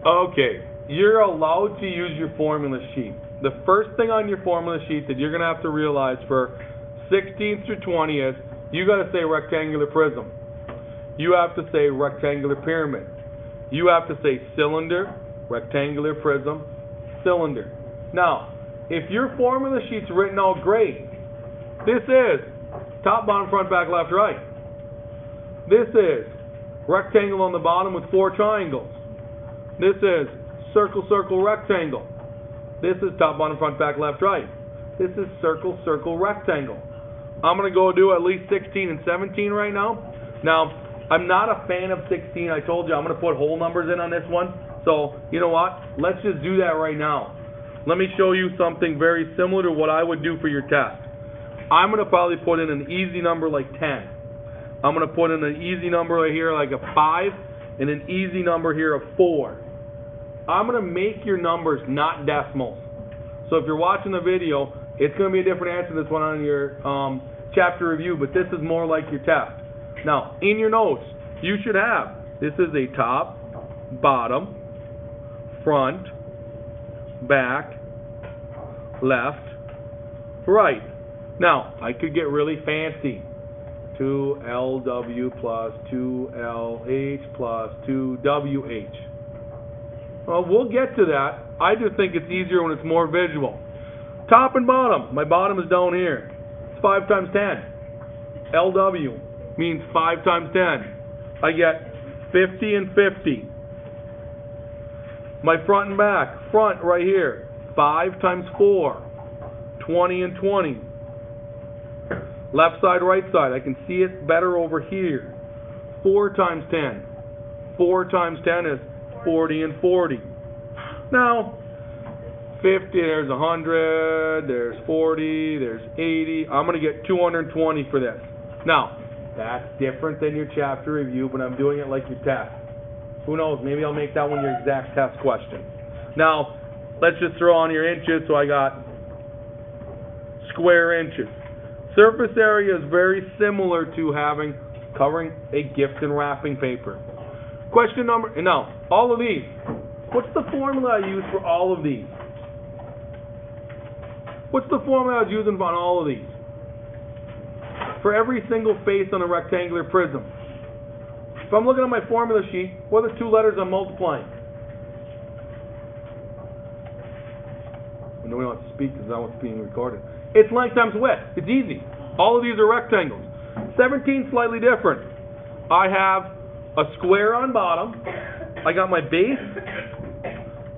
Okay, you're allowed to use your formula sheet. The first thing on your formula sheet that you're going to have to realize for 16th through 20th, you got to say rectangular prism. You have to say rectangular pyramid. You have to say cylinder, rectangular prism, cylinder. Now, if your formula sheet's written out great, this is top, bottom, front, back, left, right. This is rectangle on the bottom with 4 triangles. This is circle, circle, rectangle. This is top, bottom, front, back, left, right. This is circle, circle, rectangle. I'm going to go do at least 16 and 17 right now. Now, I'm not a fan of 16. I told you I'm going to put whole numbers in on this one. So, you know what? Let's just do that right now. Let me show you something very similar to what I would do for your test. I'm going to probably put in an easy number like 10. I'm going to put in an easy number right here like a 5 and an easy number here of 4. I'm going to make your numbers not decimals. So if you're watching the video, it's going to be a different answer to this one on your chapter review, but this is more like your test. Now, in your notes, you should have, this is a top, bottom, front, back, left, right. Now, I could get really fancy. 2LW plus 2LH plus 2WH. Well, we'll get to that. I just think it's easier when it's more visual. Top and bottom. My bottom is down here. It's 5 times 10. LW means 5 times 10. I get 50 and 50. My front and back. Front right here. 5 times 4. 20 and 20. Left side, right side. I can see it better over here. 4 times 10. 4 times 10 is 40 and 40. Now, 50, there's 100, there's 40, there's 80. I'm going to get 220 for this. Now, that's different than your chapter review, but I'm doing it like your test. Who knows, maybe I'll make that one your exact test question. Now, let's just throw on your inches, so I got square inches. Surface area is very similar to covering a gift and wrapping paper. Question number, now, all of these. What's the formula I use for all of these? What's the formula I was using on all of these? For every single face on a rectangular prism. If I'm looking at my formula sheet, what are the 2 letters I'm multiplying? Nobody wants to speak because that one's being recorded. It's length times width. It's easy. All of these are rectangles. 17 slightly different. I have a square on bottom. I got my base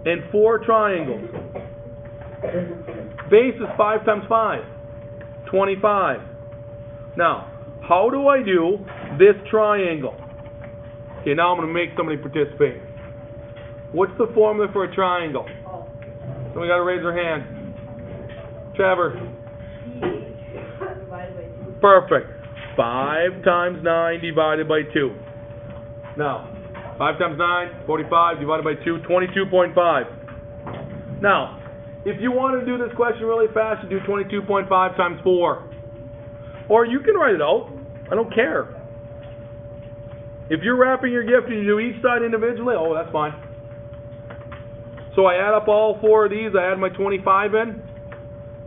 and 4 triangles. Base is 5 times 5. 25. Now, how do I do this triangle? Okay, now I'm going to make somebody participate. What's the formula for a triangle? Somebody got to raise their hand. Trevor. Perfect. 5 times 9 divided by 2. Now, 5 times 9, 45 divided by 2, 22.5. Now, if you want to do this question really fast, you do 22.5 times 4. Or you can write it out. I don't care. If you're wrapping your gift and you do each side individually, oh, that's fine. So I add up all 4 of these. I add my 25 in.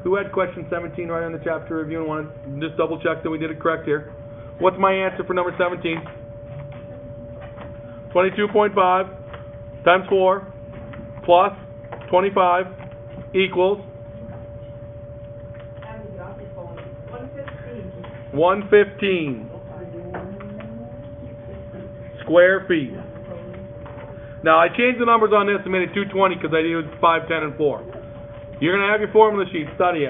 Who had question 17 right on the chapter review and wanted to just double check that we did it correct here? What's my answer for number 17? 22.5 times 4 plus 25 equals 115 square feet. Now I changed the numbers on this and made it 220 because I used 5, 10, and 4. You're going to have your formula sheet. Study it.